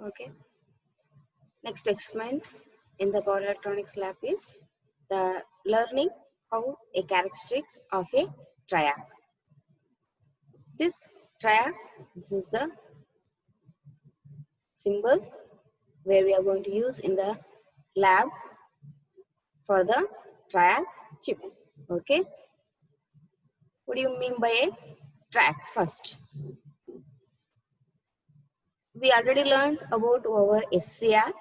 Okay. Next experiment in the power electronics lab is the learning how a characteristics of a triac. This triac, this is the symbol where we are going to use in the lab for the triac chip. Okay. What do you mean by a triac first? We already learned about our SCR.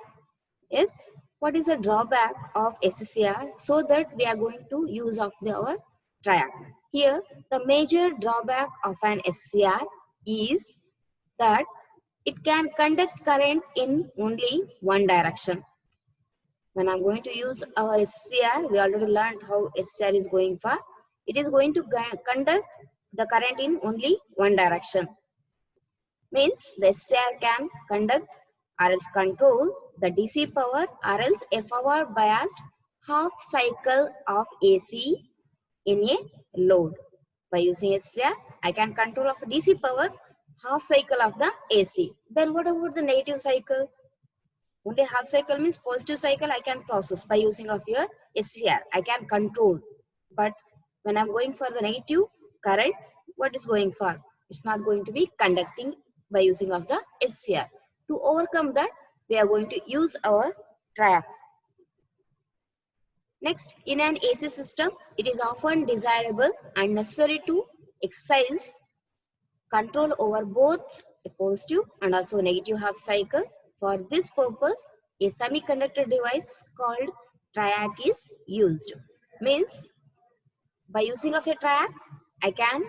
Yes, what is the drawback of SCR, so that we are going to use of our triac. Here, the major drawback of an SCR is that it can conduct current in only one direction. When I'm going to use our SCR, we already learned how SCR is going for. It is going to conduct the current in only one direction. Means the SCR can conduct or else control the DC power or else a forward biased half cycle of AC in a load. By using SCR, I can control of DC power half cycle of the AC. Then what about the negative cycle? Only half cycle means positive cycle I can process by using of your SCR. I can control. But when I'm going for the negative current, what is going for? It's not going to be conducting by using of the SCR. To overcome that, we are going to use our triac. Next, in an AC system, it is often desirable and necessary to exercise control over both a positive and also negative half cycle. For this purpose, a semiconductor device called triac is used. Means by using of a triac, I can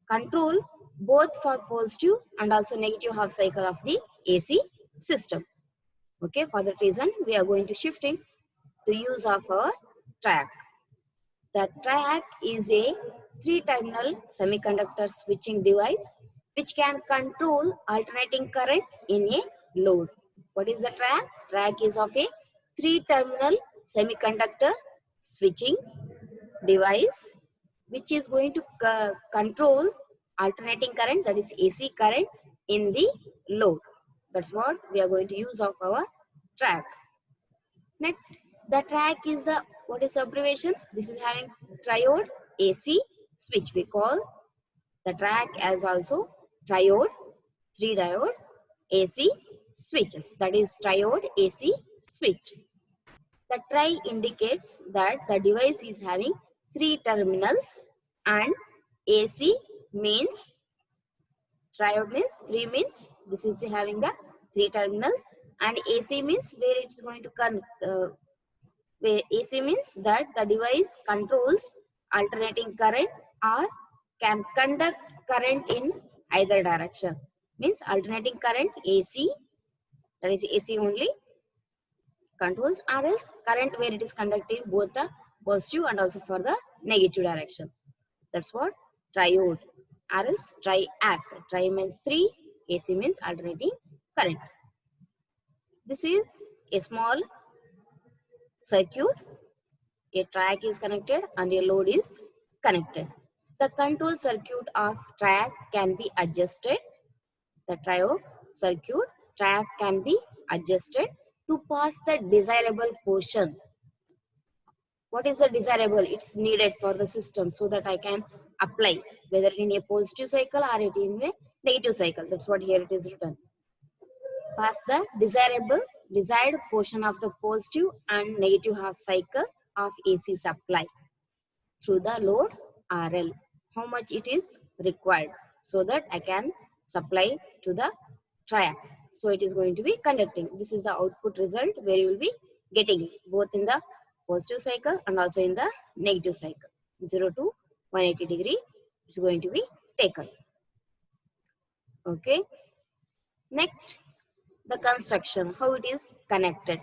control both for positive and also negative half cycle of the AC system. Okay, for that reason, we are going to shifting to use of our triac. The triac is a three-terminal semiconductor switching device which can control alternating current in a load. What is the triac? Triac is of a three-terminal semiconductor switching device which is going to control alternating current, that is AC current, in the load. That's what we are going to use of our triac. Next, the triac is the, what is the abbreviation? This is having triode AC switch. We call the triac as also triode, 3 diode AC switches. That is triode AC switch. The tri indicates that the device is having 3 terminals, and AC means, triode means 3 means this is having the 3 terminals, and AC means where it's going to where AC means that the device controls alternating current or can conduct current in either direction. Means alternating current AC, that is AC only, controls, or else current where it is conducting both the positive and also for the negative direction. That's what triode, or else triac. Tri means 3, AC means alternating current. This is a small circuit. A triac is connected and a load is connected. The control circuit of triac can be adjusted. The triode circuit triac can be adjusted to pass the desirable portion. What is the desirable? It's needed for the system so that I can apply whether in a positive cycle or it in a negative cycle. That's what here it is written. Pass the desired portion of the positive and negative half cycle of AC supply through the load RL. How much it is required so that I can supply to the triac. So it is going to be conducting. This is the output result where you will be getting both in the positive cycle and also in the negative cycle. 0 to 180 degree is going to be taken. Okay. Next, the construction, how it is connected.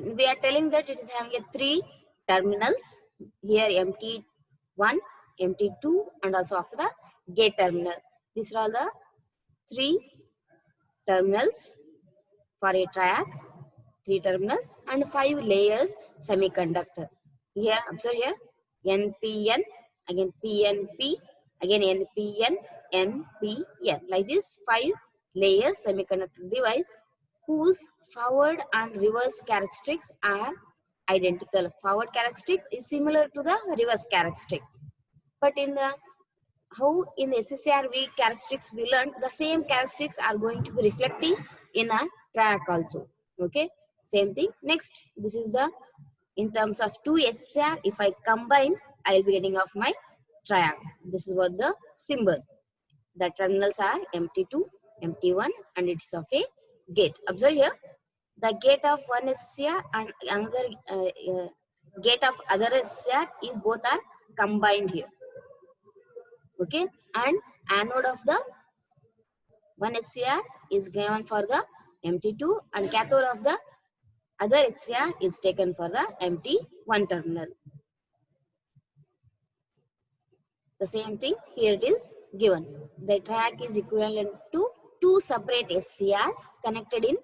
We are telling that it is having a 3 terminals. Here MT1, MT2 and also after the gate terminal. These are all the 3 terminals for a triac, 3 terminals and 5 layers semiconductor. Here, observe here, NPN, again PNP, again NPN, NPN. Like this 5 layers semiconductor device whose forward and reverse characteristics are identical. Forward characteristics is similar to the reverse characteristic. But in the how in the SSRV characteristics we learned, the same characteristics are going to be reflecting in a track also. Okay, same thing. Next, this is the in terms of two SSR. If I combine, I will be getting of my triac. This is what the symbol. The terminals are MT2, MT1, and it's of a gate. Observe here, the gate of one SSR and another gate of other SSR is both are combined here. Okay, and anode of the one SCR is given for the MT2 and cathode of the other SCR is taken for the MT1 terminal. The same thing here it is given. The track is equivalent to two separate SCRs connected in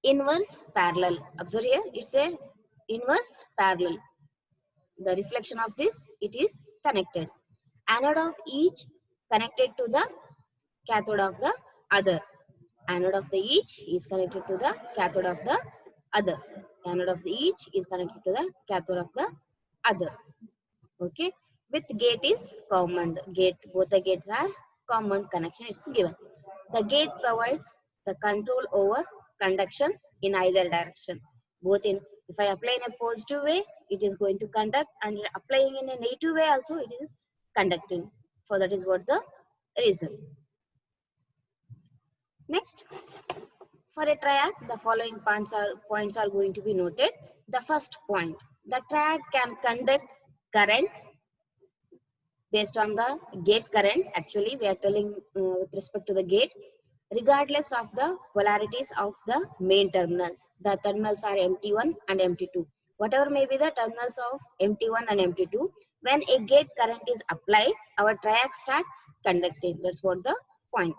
inverse parallel. Observe here, it's a inverse parallel. The reflection of this, it is connected. Anode of each connected to the cathode of the other. Anode of the each is connected to the cathode of the other. Anode of the each is connected to the cathode of the other. Okay. With gate is common. Gate, both the gates are common connection. It's given. The gate provides the control over conduction in either direction. Both in, if I apply in a positive way, it is going to conduct, and applying in a negative way also, it is conducting. So that is what the reason. Next, for a track, the following points are going to be noted. The first point, the track can conduct current based on the gate current. Actually, we are telling with respect to the gate, regardless of the polarities of the main terminals. The terminals are MT1 and MT2. Whatever may be the terminals of MT1 and MT2, when a gate current is applied, our track starts conducting. That's what the point.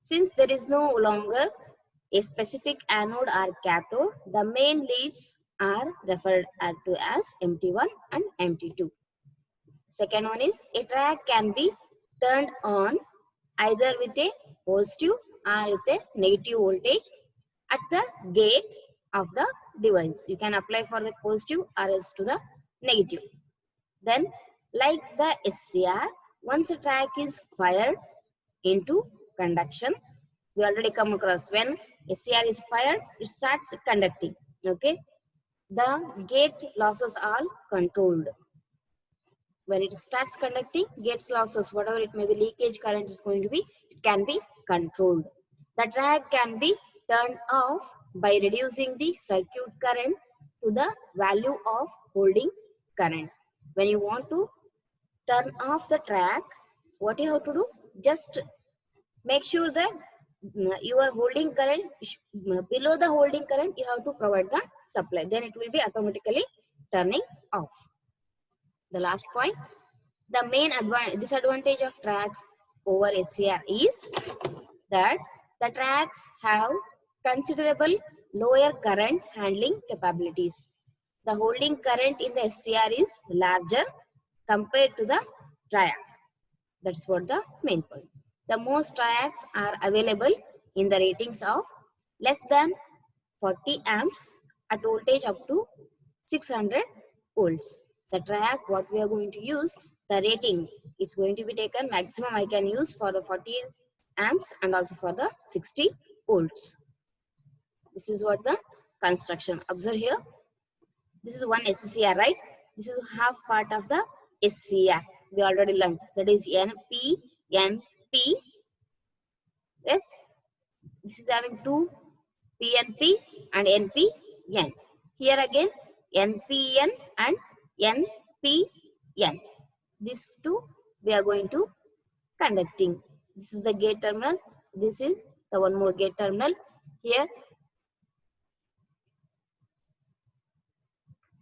Since there is no longer a specific anode or cathode, the main leads are referred to as MT1 and MT2. Second one is, a track can be turned on either with a positive or with a negative voltage at the gate of the device. You can apply for the positive or else to the negative. Then, like the SCR, once a track is fired into conduction, we already come across when SCR is fired, it starts conducting. Okay, the gate losses are controlled. When it starts conducting, gates losses, whatever it may be, leakage current is going to be, it can be controlled. The track can be turned off by reducing the circuit current to the value of holding current. When you want to turn off the track, what you have to do? Just make sure that your holding current, below the holding current, you have to provide the supply. Then it will be automatically turning off. The last point, the main disadvantage of tracks over SCR is that the tracks have considerable lower current handling capabilities. The holding current in the SCR is larger compared to the triac. That's what the main point. The most triacs are available in the ratings of less than 40 amps at voltage up to 600 volts. The triac, what we are going to use, the rating, it's going to be taken maximum I can use for the 40 amps and also for the 60 volts. This is what the construction. Observe here. This is one SCR, right? This is half part of the SCR. We already learned. That is NP, NP. Yes. This is having two PNP and NPN. Here again NPN and NPN. These two we are going to conducting. This is the gate terminal. This is the one more gate terminal. Here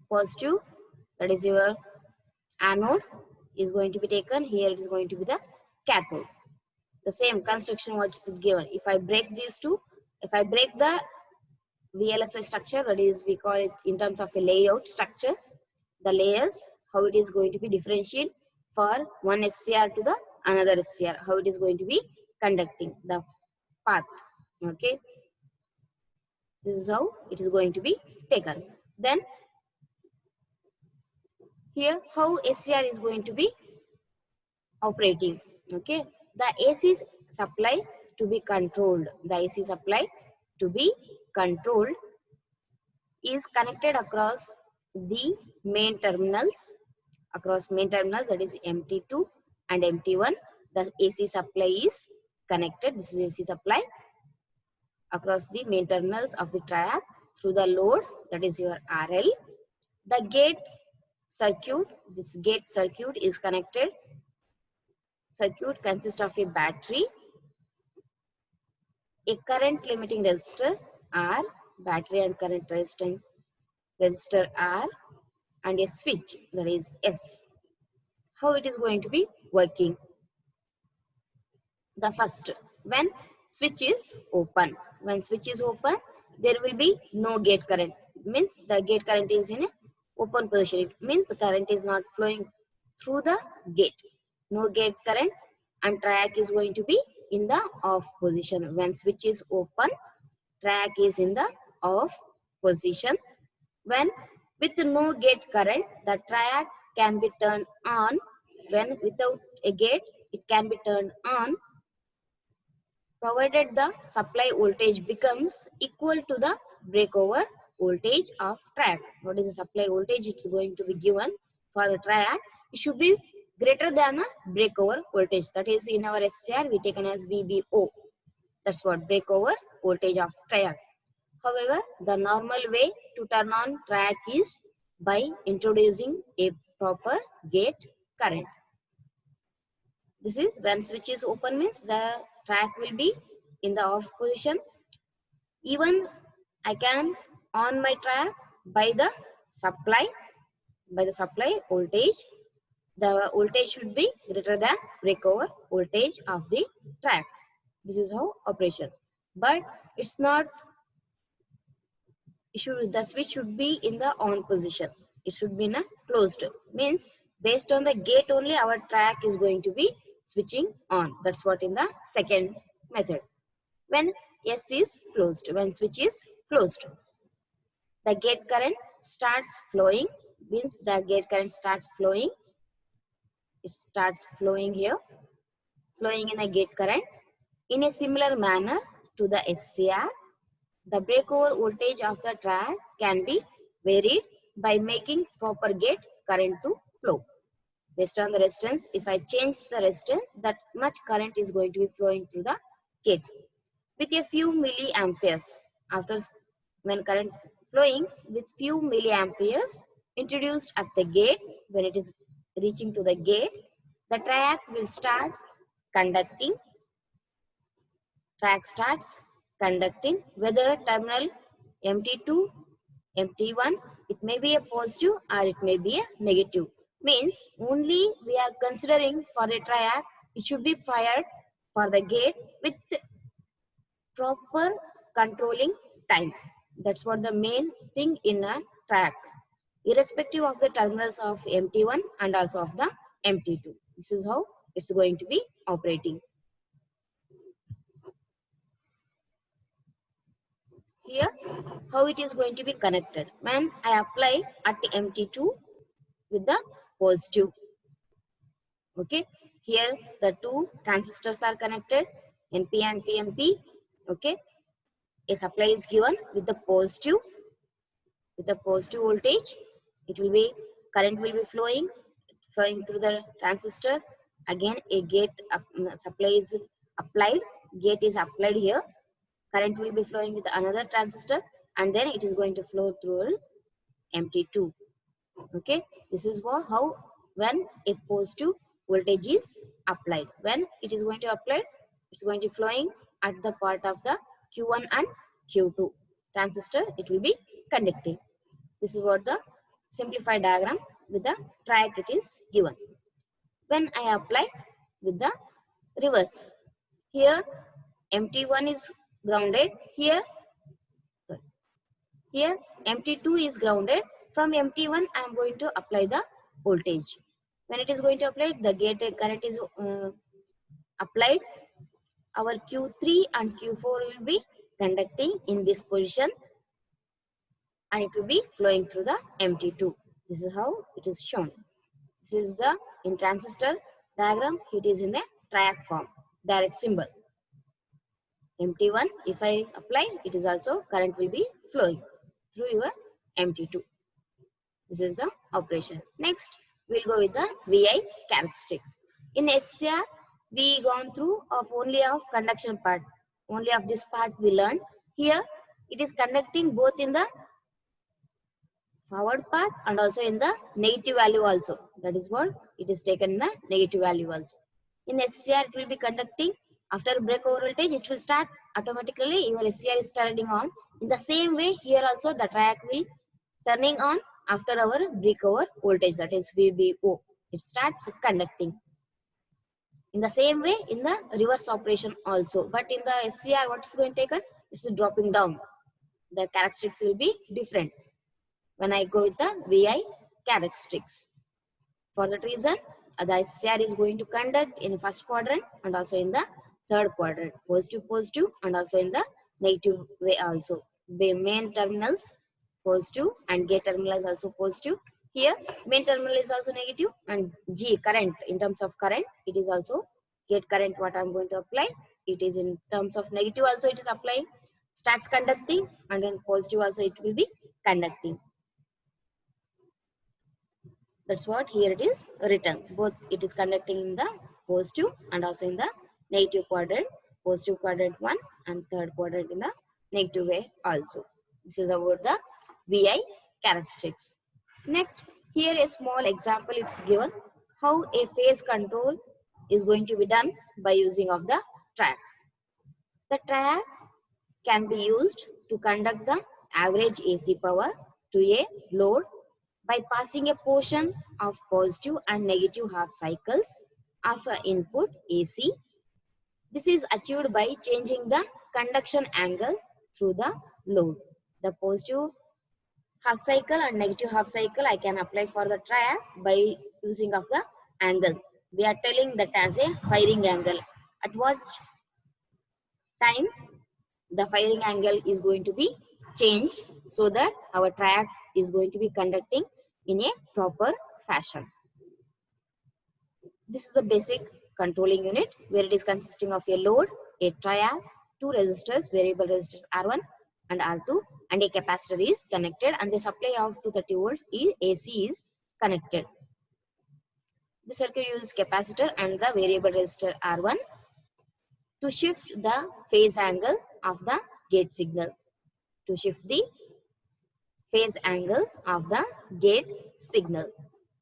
positive, that is your anode, is going to be taken. Here it is going to be the cathode. The same construction what is given. If I break these two, if I break the VLSI structure, that is we call it in terms of a layout structure, the layers, how it is going to be differentiated for one SCR to the another SCR, how it is going to be conducting the path. Okay. This is how it is going to be taken. Then here how SCR is going to be operating. Okay, the AC supply to be controlled. The AC supply to be controlled is connected across the main terminals. Across main terminals, that is MT2 and MT1. The AC supply is connected. This is AC supply across the main terminals of the triac through the load, that is your RL. The gate circuit, this gate circuit is connected. Circuit consists of a battery, a current limiting resistor R, battery and current resistor R, and a switch, that is S. How it is going to be working? The first, when switch is open. When switch is open, there will be no gate current. Means the gate current is in a open position. It means the current is not flowing through the gate. No gate current, and triac is going to be in the off position. When switch is open, triac is in the off position. When with no gate current, the triac can be turned on. When without a gate, it can be turned on, provided the supply voltage becomes equal to the breakover voltage of triac. What is the supply voltage? It's going to be given for the triac. It should be greater than the breakover voltage. That is, in our SCR, we taken as VBO. That's what breakover voltage of triac. However, the normal way to turn on triac is by introducing a proper gate current. This is when switch is open, means the triac will be in the off position. Even I can on my triac by the supply voltage. The voltage should be greater than breakover voltage of the triac. This is how operation. But it's not. The switch should be in the on position. It should be in a closed. Means based on the gate only our triac is going to be switching on. That's what in the second method. When S is closed, when switch is closed, the gate current starts flowing. Means the gate current starts flowing. It starts flowing here, flowing in a gate current in a similar manner to the SCR. The breakover voltage of the triac can be varied by making proper gate current to flow. Based on the resistance, if I change the resistance, that much current is going to be flowing through the gate with a few milliamperes. After when current flowing with few milliamperes introduced at the gate, when it is reaching to the gate, the triac will start conducting. Triac starts conducting whether terminal MT2, MT1, it may be a positive or it may be a negative. Means only we are considering for a triac, it should be fired for the gate with proper controlling time. That's what the main thing in a triac, irrespective of the terminals of MT1 and also of the MT2. This is how it's going to be operating. Here, how it is going to be connected. When I apply at MT2 with the positive. Okay, here the two transistors are connected, NP and PNP. Okay, a supply is given with the positive voltage. It will be current will be flowing through the transistor. Again, a gate supply is applied. Gate is applied here. Current will be flowing with another transistor, and then it is going to flow through MT2. Okay, this is how when a positive voltage is applied. When it is going to apply, it's going to flowing at the part of the Q1 and Q2 transistor. It will be conducting. This is what the simplified diagram with the triac it is given. When I apply with the reverse, here MT1 is grounded. Here MT2 is grounded. From MT1 I am going to apply the voltage. When it is going to apply, the gate current is applied. Our Q3 and Q4 will be conducting in this position. and it will be flowing through the MT2. This is how it is shown. This is the in transistor diagram. It is in a triac form, direct symbol. MT1, if I apply, it is also current will be flowing through your MT2. This is the operation. Next, we'll go with the VI characteristics. In SCR, we gone through of only of conduction part. Only of this part we learned. Here, it is conducting both in the forward path and also in the negative value also. That is what it is taken in the negative value also. In SCR, it will be conducting after breakover voltage. It will start automatically. Your SCR is turning on. In the same way, here also the triac will turning on after our breakover voltage, that is VBO. It starts conducting. In the same way, in the reverse operation also. But in the SCR, what is going to take? It's dropping down. The characteristics will be different when I go with the VI characteristics. For that reason, the SCR is going to conduct in first quadrant and also in the third quadrant, positive, and also in the negative way also. The main terminals positive and gate terminal is also positive. Here, main terminal is also negative, and G current, in terms of current, it is also gate current what I am going to apply. It is in terms of negative also it is applying. Starts conducting, and then positive also it will be conducting. That's what here it is written. Both it is conducting in the positive and also in the negative quadrant. Positive quadrant 1 and third quadrant in the negative way also. This is about the VI characteristics. Next, here a small example it's given how a phase control is going to be done by using of the triac. The triac can be used to conduct the average AC power to a load by passing a portion of positive and negative half cycles of an input AC. This is achieved by changing the conduction angle through the load. The positive half cycle and negative half cycle I can apply for the triac by using of the angle. We are telling that as a firing angle. At what time the firing angle is going to be changed so that our triac is going to be conducting in a proper fashion. This is the basic controlling unit where it is consisting of a load, a triac, two resistors, variable resistors R1 and R2, and a capacitor is connected, and the supply of 230 volts AC is connected. The circuit uses capacitor and the variable resistor R1 to shift the phase angle of the gate signal. To shift the phase angle of the gate signal.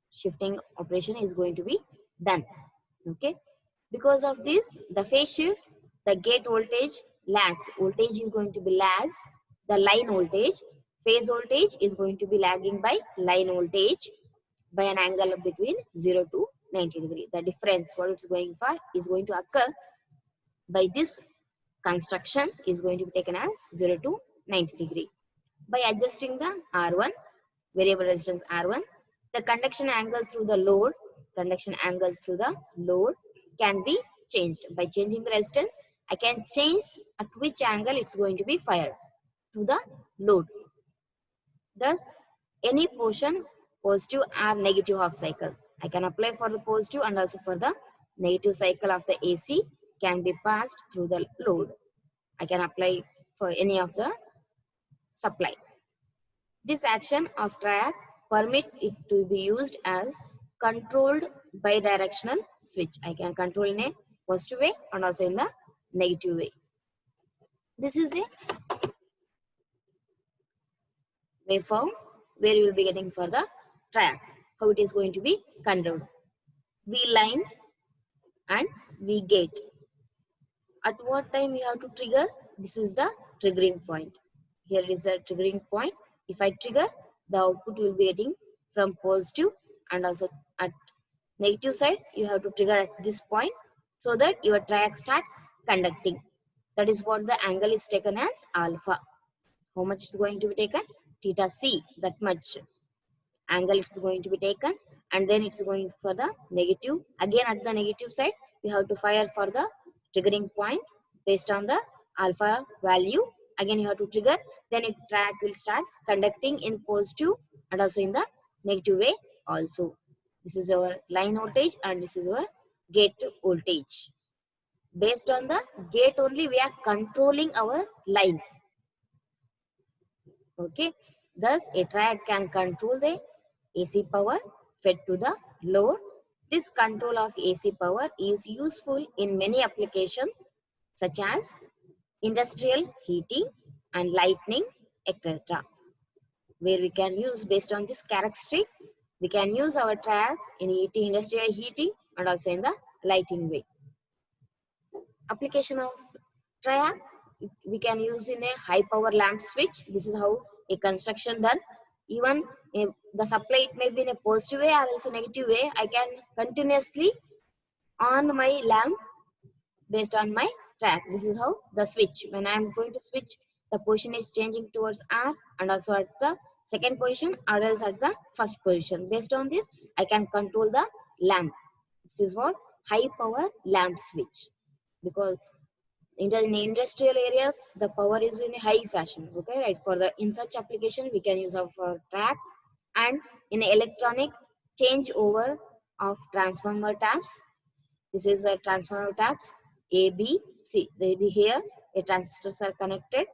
Shifting operation is going to be done. Okay. Because of this, the phase shift, the gate voltage lags. Voltage is going to be lags. The line voltage, phase voltage is going to be lagging by line voltage by an angle of between 0 to 90 degree. The difference what it's going for is going to occur by this construction is going to be taken as 0 to 90 degree. By adjusting the R1, variable resistance R1, the conduction angle through the load, can be changed. By changing the resistance, I can change at which angle it's going to be fired to the load. Thus, any portion, positive or negative half cycle, I can apply for the positive and also for the negative cycle of the AC can be passed through the load. I can apply for any of the supply. This action of triac permits it to be used as controlled bidirectional switch. I can control in a positive way and also in the negative way. This is a waveform where you will be getting for the triac, how it is going to be controlled. V line and V gate. At what time we have to trigger? This is the triggering point. Here is the triggering point. If I trigger, the output will be getting from positive and also at negative side. You have to trigger at this point so that your triac starts conducting. That is what the angle is taken as alpha. How much it's going to be taken? Theta C, that much angle it's going to be taken, and then it's going for the negative. Again at the negative side, you have to fire for the triggering point based on the alpha value, again you have to trigger, then it track will start conducting in positive and also in the negative way also. This is our line voltage and this is our gate voltage. Based on the gate only we are controlling our line. Okay, thus a triac can control the AC power fed to the load. This control of AC power is useful in many applications such as industrial heating and lighting, etc. Where we can use, based on this characteristic, we can use our triac in heating, industrial heating and also in the lighting way. Application of triac we can use in a high power lamp switch. This is how a construction done. Even if the supply it may be in a positive way or else a negative way, I can continuously on my lamp based on my track. This is how the switch, when I am going to switch, the position is changing towards R and also at the second position or else at the first position. Based on this, I can control the lamp. This is what high power lamp switch, because in the industrial areas the power is in a high fashion. Okay, right? For the in such application we can use our track. And in electronic changeover of transformer taps, this is a transformer taps A, B, C. Here a transistors are connected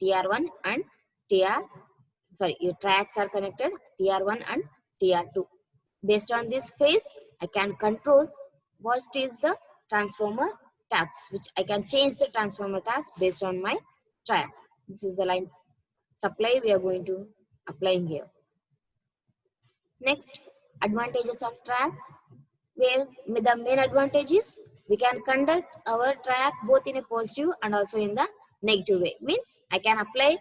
TR1 and TR. Sorry, your tracks are connected TR1 and TR2. Based on this phase, I can control what is the transformer taps, which I can change the transformer taps based on my track. This is the line supply we are going to apply here. Next, advantages of track, where the main advantage is we can conduct our track both in a positive and also in the negative way. Means I can apply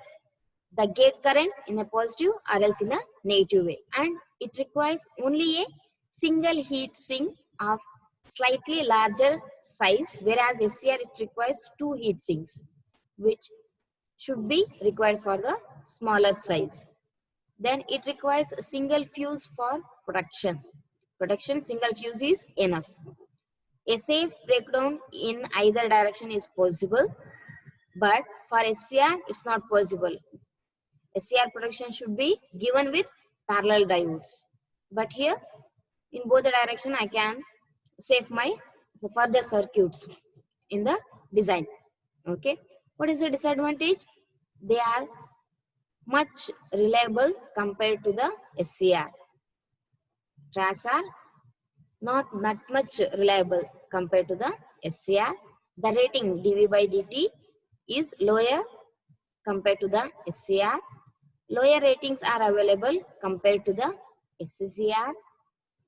the gate current in a positive or else in a negative way, and it requires only a single heat sink of slightly larger size, whereas SCR it requires two heat sinks which should be required for the smaller size. Then it requires a single fuse for protection. Single fuse is enough. A safe breakdown in either direction is possible, but for SCR it's not possible. SCR protection should be given with parallel diodes. But here, in both the direction, I can save my further circuits in the design. Okay. What is the disadvantage? They are much reliable compared to the SCR. Tracks are not that much reliable compared to the SCR. The rating dV by dt is lower compared to the SCR. Lower ratings are available compared to the SCR.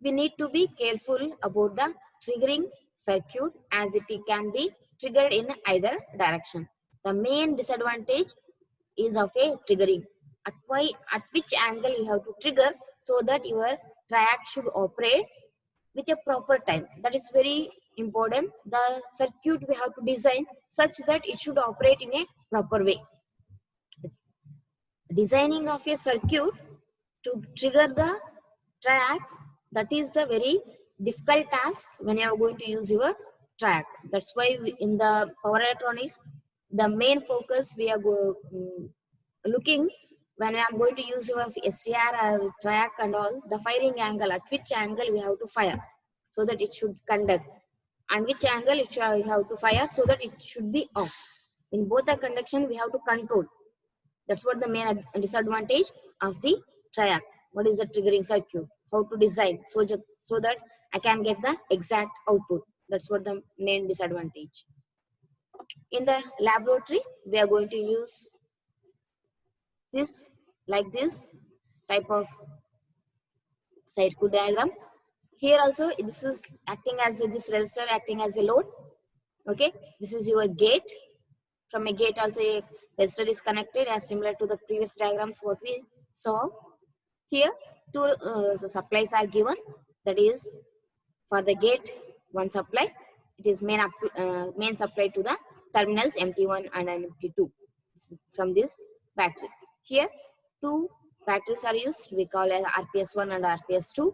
We need to be careful about the triggering circuit as it can be triggered in either direction. The main disadvantage is of a triggering. At which angle you have to trigger so that your track should operate with a proper time. That is very important. The circuit we have to design such that it should operate in a proper way. Designing of a circuit to trigger the track, that is the very difficult task when you are going to use your track. That's why in the power electronics, the main focus we are looking when I am going to use your SCR or track and all, the firing angle, at which angle we have to fire so that it should conduct, and which angle it should, we have to fire so that it should be off. In both the conduction we have to control. That's what the main disadvantage of the triac. What is the triggering circuit? How to design so that I can get the exact output. That's what the main disadvantage. In the laboratory, we are going to use this type of circuit diagram. Here also, this is acting as this resistor acting as a load. Okay, this is your gate. From a gate also a resistor is connected as similar to the previous diagrams what we saw. Here two supplies are given. That is for the gate one supply. It is main supply to the terminals MT1 and MT2 from this battery. Here two batteries are used. We call as RPS1 and RPS2.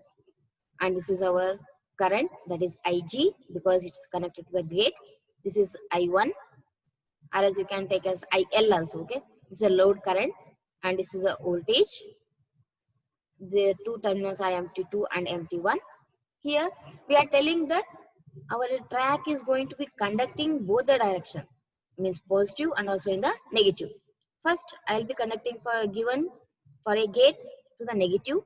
And this is our current, that is IG, because it's connected to the gate. This is I1. or as you can take as IL also. Okay, this is a load current and this is a voltage. The two terminals are MT2 and MT1. Here we are telling that our track is going to be conducting both the direction, means positive and also in the negative. First I will be conducting for given for a gate to the negative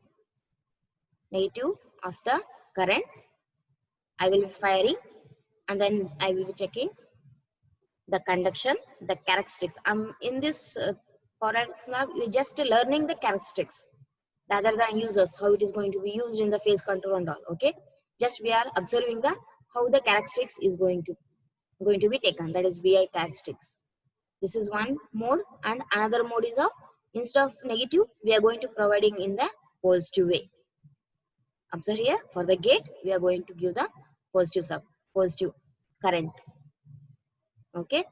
of the current. I will be firing and then I will be checking the conduction, the characteristics. In this product now we just learning the characteristics rather than users, how it is going to be used in the phase control and all. Okay, just we are observing the how the characteristics is going to be taken, that is VI characteristics. This is one mode, and another mode is of instead of negative we are going to providing in the positive way. Observe here, for the gate we are going to give the positive current. Okay,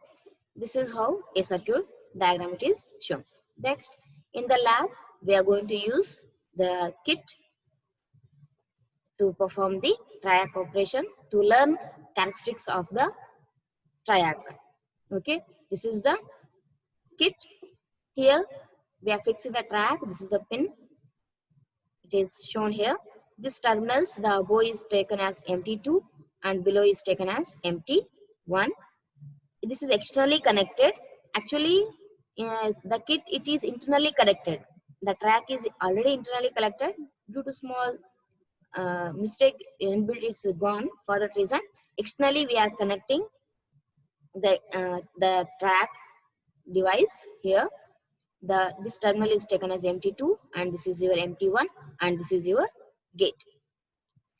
this is how a circuit diagram it is shown. Next, in the lab we are going to use the kit to perform the triac operation to learn characteristics of the triac. Okay, this is the kit. Here we are fixing the track. This is the pin. It is shown here. This terminals, the above is taken as MT2 and below is taken as MT1. This is externally connected. Actually, the kit it is internally connected. The track is already internally connected. Due to small mistake, inbuilt is gone. For that reason, externally we are connecting the track device here. This terminal is taken as MT2 and this is your MT1 and this is your gate.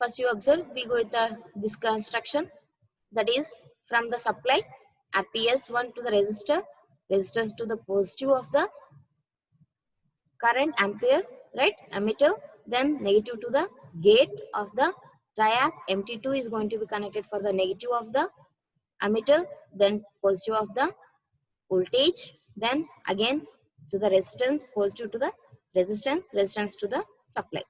First you observe, we go with this construction, that is from the supply RPS1 to the resistance to the positive of the current ampere, right, ammeter, then negative to the gate of the triac. MT2 is going to be connected for the negative of the ammeter, then positive of the voltage, then again to the resistance, positive to the resistance to the supply.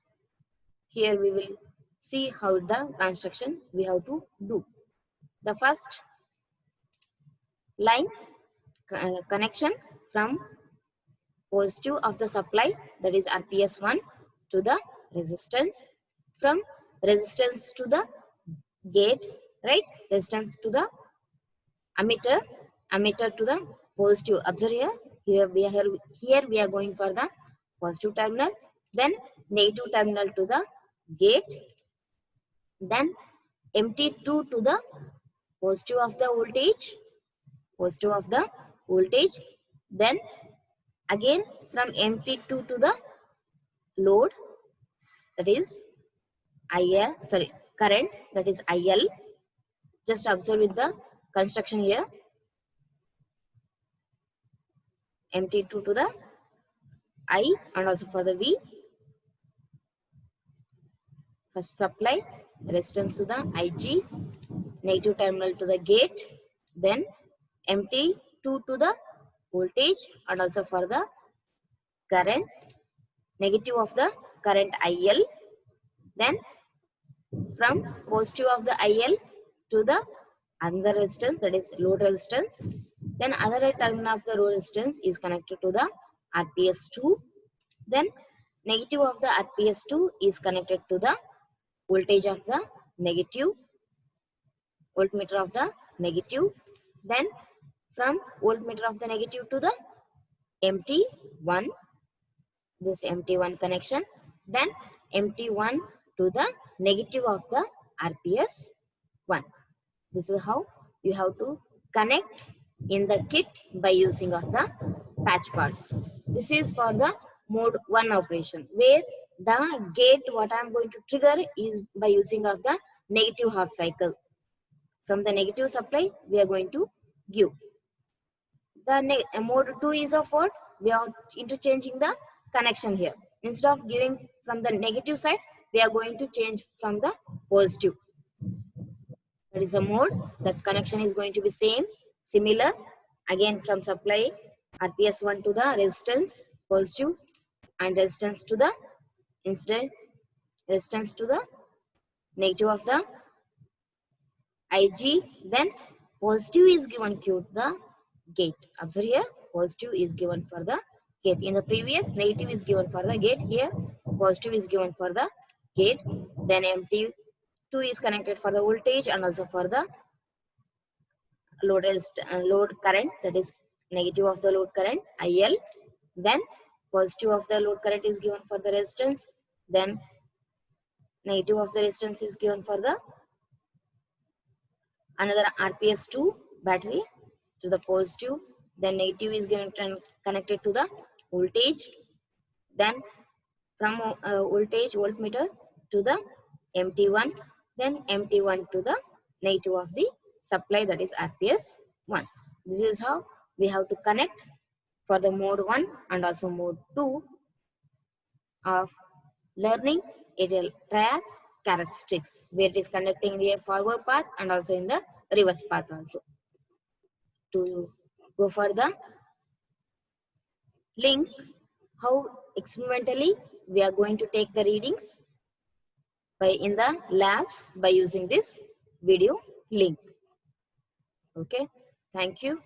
Here we will see how the construction we have to do. The first line connection from positive of the supply, that is RPS1 to the resistance, from resistance to the gate, right, resistance to the ammeter to the positive. Observe here we are going for the positive terminal, then negative terminal to the gate, then MT2 to the positive of the voltage, then again from MT2 to the load, that is current, that is IL. Just observe with the construction here, MT2 to the I and also for the V. First supply, resistance to the IG, negative terminal to the gate, then MT2 to the voltage and also for the current, negative of the current IL, then from positive of the IL to the another resistance, that is load resistance, then other terminal of the load resistance is connected to the RPS2, then negative of the RPS2 is connected to the voltage of the negative, voltmeter of the negative, then from voltmeter of the negative to the MT1, this MT1 connection, then MT1 to the negative of the RPS1. This is how you have to connect in the kit by using of the patch parts. This is for the mode 1 operation, where the gate what I am going to trigger is by using of the negative half cycle. From the negative supply we are going to give. The mode 2 is of what? We are interchanging the connection here. Instead of giving from the negative side, we are going to change from the positive. That is a mode. The connection is going to be similar. Again from supply RPS1 to the resistance, positive, and resistance to the resistance to the negative of the IG. Then positive is given to the gate. Observe here, positive is given for the gate. In the previous, negative is given for the gate. Here, positive is given for the gate. Then MT2 is connected for the voltage and also for the load current, that is negative of the load current IL. Then positive of the load current is given for the resistance. Then negative of the resistance is given for the another RPS2 battery to the positive. Then negative is given connected to the voltage. Then from voltage voltmeter to the MT1. Then MT1 to the negative of the supply, that is RPS1. This is how we have to connect for the mode 1 and also mode 2 of learning aerial track characteristics, where it is conducting the forward path and also in the reverse path also. To go for the link, how experimentally we are going to take the readings by in the labs by using this video link. Okay, thank you.